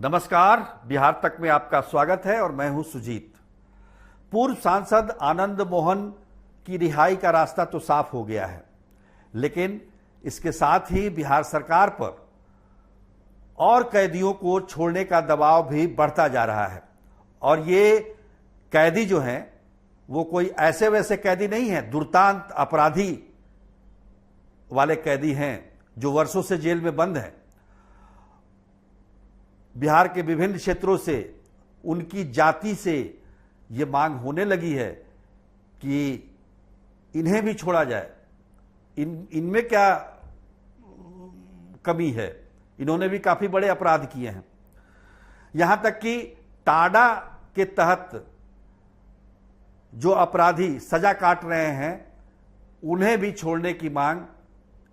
नमस्कार, बिहार तक में आपका स्वागत है और मैं हूं सुजीत। पूर्व सांसद आनंद मोहन की रिहाई का रास्ता तो साफ हो गया है, लेकिन इसके साथ ही बिहार सरकार पर और कैदियों को छोड़ने का दबाव भी बढ़ता जा रहा है। और ये कैदी जो हैं वो कोई ऐसे वैसे कैदी नहीं हैं, दुर्दांत अपराधी वाले कैदी हैं जो वर्षों से जेल में बंद हैं। बिहार के विभिन्न क्षेत्रों से उनकी जाति से ये मांग होने लगी है कि इन्हें भी छोड़ा जाए। इनमें क्या कमी है? इन्होंने भी काफी बड़े अपराध किए हैं। यहां तक कि टाडा के तहत जो अपराधी सजा काट रहे हैं उन्हें भी छोड़ने की मांग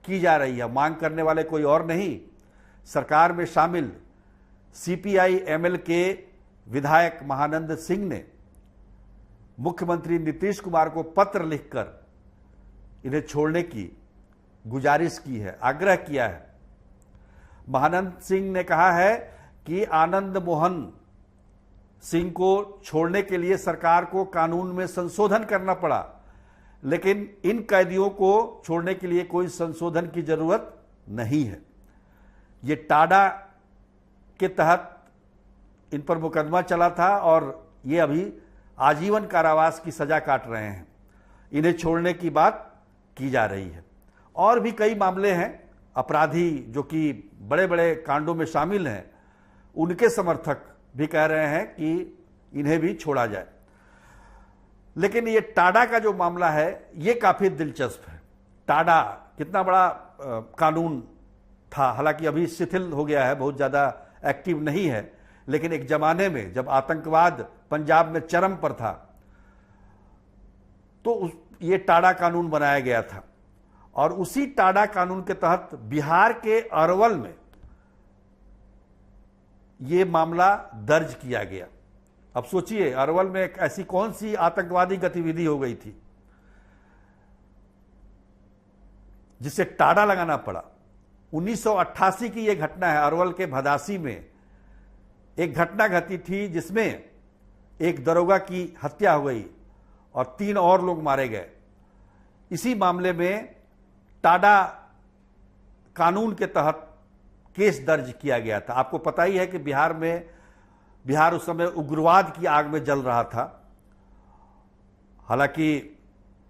की जा रही है। मांग करने वाले कोई और नहीं, सरकार में शामिल CPI-ML के विधायक महानंद सिंह ने मुख्यमंत्री नीतीश कुमार को पत्र लिखकर इन्हें छोड़ने की गुजारिश की है, आग्रह किया है। महानंद सिंह ने कहा है कि आनंद मोहन सिंह को छोड़ने के लिए सरकार को कानून में संशोधन करना पड़ा, लेकिन इन कैदियों को छोड़ने के लिए कोई संशोधन की जरूरत नहीं है। ये टाडा के तहत इन पर मुकदमा चला था और ये अभी आजीवन कारावास की सजा काट रहे हैं। इन्हें छोड़ने की बात की जा रही है। और भी कई मामले हैं, अपराधी जो कि बड़े बड़े कांडों में शामिल हैं, उनके समर्थक भी कह रहे हैं कि इन्हें भी छोड़ा जाए। लेकिन ये टाडा का जो मामला है ये काफी दिलचस्प है। टाडा कितना बड़ा कानून था, हालांकि अभी शिथिल हो गया है, बहुत ज्यादा एक्टिव नहीं है, लेकिन एक जमाने में जब आतंकवाद पंजाब में चरम पर था तो ये टाडा कानून बनाया गया था। और उसी टाडा कानून के तहत बिहार के अरवल में ये मामला दर्ज किया गया। अब सोचिए, अरवल में एक ऐसी कौन सी आतंकवादी गतिविधि हो गई थी जिसे टाडा लगाना पड़ा। 1988 की यह घटना है। अरवल के भदासी में एक घटना घटी थी जिसमें एक दरोगा की हत्या हो गई और 3 और लोग मारे गए। इसी मामले में टाडा कानून के तहत केस दर्ज किया गया था। आपको पता ही है कि बिहार उस समय उग्रवाद की आग में जल रहा था। हालांकि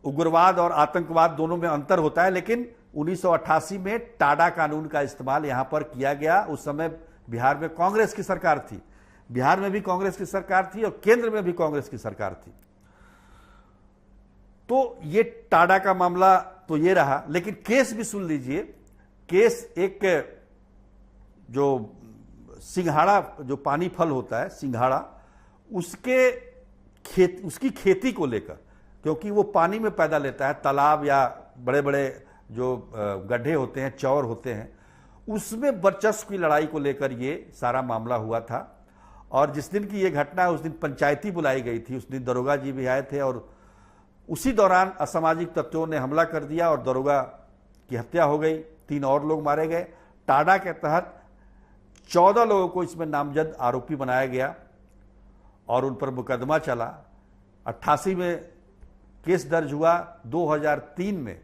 उग्रवाद और आतंकवाद दोनों में अंतर होता है, लेकिन 1988 में टाडा कानून का इस्तेमाल यहां पर किया गया। उस समय बिहार में कांग्रेस की सरकार थी, बिहार में भी कांग्रेस की सरकार थी और केंद्र में भी कांग्रेस की सरकार थी। तो ये टाडा का मामला तो ये रहा, लेकिन केस भी सुन लीजिए। केस एक जो सिंघाड़ा, जो पानी फल होता है सिंघाड़ा, उसकी खेती को लेकर, क्योंकि वो पानी में पैदा लेता है, तालाब या बड़े बड़े जो गड्ढे होते हैं, चौर होते हैं, उसमें वर्चस्व की लड़ाई को लेकर ये सारा मामला हुआ था। और जिस दिन की ये घटना है उस दिन पंचायती बुलाई गई थी, उस दिन दरोगा जी भी आए थे और उसी दौरान असामाजिक तत्वों ने हमला कर दिया और दरोगा की हत्या हो गई, 3 और लोग मारे गए। टाडा के तहत 14 लोगों को इसमें नामजद आरोपी बनाया गया और उन पर मुकदमा चला। 88 में केस दर्ज हुआ, 2003 में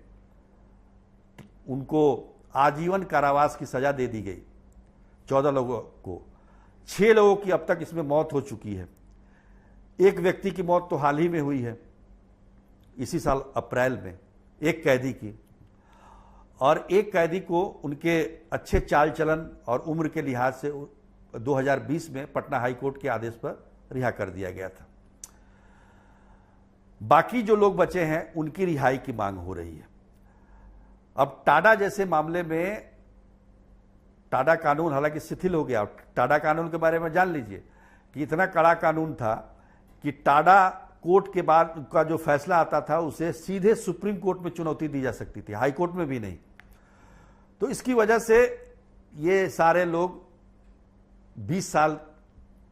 उनको आजीवन कारावास की सजा दे दी गई 14 लोगों को। 6 लोगों की अब तक इसमें मौत हो चुकी है। एक व्यक्ति की मौत तो हाल ही में हुई है, इसी साल अप्रैल में, एक कैदी की। और एक कैदी को उनके अच्छे चाल चलन और उम्र के लिहाज से 2020 में पटना हाईकोर्ट के आदेश पर रिहा कर दिया गया था। बाकी जो लोग बचे हैं उनकी रिहाई की मांग हो रही है। अब टाडा जैसे मामले में टाडा कानून हालांकि शिथिल हो गया। टाडा कानून के बारे में जान लीजिए कि इतना कड़ा कानून था कि टाडा कोर्ट के बाद का जो फैसला आता था उसे सीधे सुप्रीम कोर्ट में चुनौती दी जा सकती थी, हाई कोर्ट में भी नहीं। तो इसकी वजह से ये सारे लोग 20 साल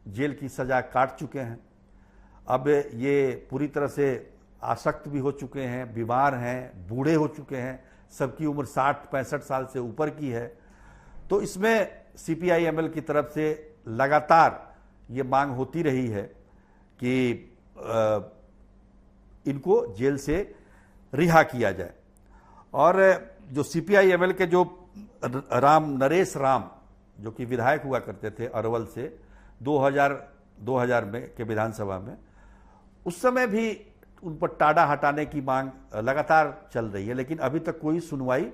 जेल की सजा काट चुके हैं। अब ये पूरी तरह से आसक्त भी हो चुके हैं, बीमार हैं, बूढ़े हो चुके हैं, सबकी उम्र 60-65 साल से ऊपर की है। तो इसमें CPI-ML की तरफ से लगातार ये मांग होती रही है कि इनको जेल से रिहा किया जाए। और जो सीपीआई-एमएल के जो नरेश राम, जो कि विधायक हुआ करते थे अरवल से 2000 में के विधानसभा में, उस समय भी उन पर टाडा हटाने की मांग लगातार चल रही है, लेकिन अभी तक कोई सुनवाई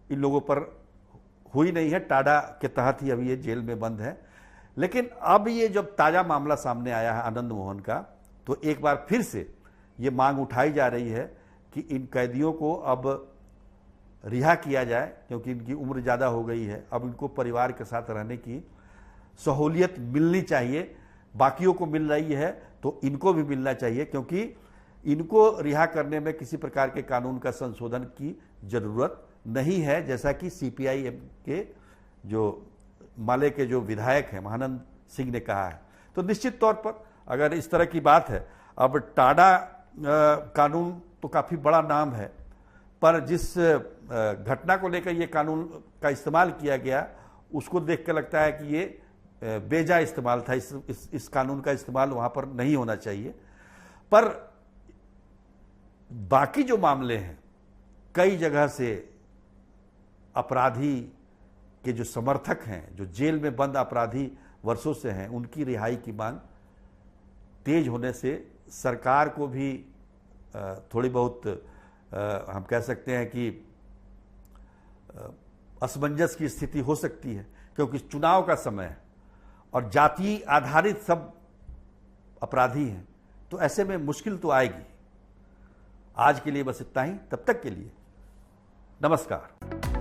इन लोगों पर हुई नहीं है। टाडा के तहत ही अभी ये जेल में बंद है। लेकिन अब ये जब ताजा मामला सामने आया है आनंद मोहन का, तो एक बार फिर से ये मांग उठाई जा रही है कि इन कैदियों को अब रिहा किया जाए, क्योंकि इनकी उम्र ज़्यादा हो गई है। अब इनको परिवार के साथ रहने की सहूलियत मिलनी चाहिए। बाकियों को मिल रही है तो इनको भी मिलना चाहिए, क्योंकि इनको रिहा करने में किसी प्रकार के कानून का संशोधन की जरूरत नहीं है, जैसा कि सीपीआई-एम के जो माले के जो विधायक हैं महानंद सिंह ने कहा है। तो निश्चित तौर पर अगर इस तरह की बात है, अब टाडा कानून तो काफ़ी बड़ा नाम है, पर जिस घटना को लेकर ये कानून का इस्तेमाल किया गया, उसको देख कर लगता है कि ये बेजा इस्तेमाल था। इस कानून का इस्तेमाल वहाँ पर नहीं होना चाहिए। पर बाकी जो मामले हैं, कई जगह से अपराधी के जो समर्थक हैं, जो जेल में बंद अपराधी वर्षों से हैं, उनकी रिहाई की मांग तेज होने से सरकार को भी थोड़ी बहुत हम कह सकते हैं कि असमंजस की स्थिति हो सकती है, क्योंकि चुनाव का समय है और जाति आधारित सब अपराधी हैं। तो ऐसे में मुश्किल तो आएगी। आज के लिए बस इतना ही। तब तक के लिए नमस्कार।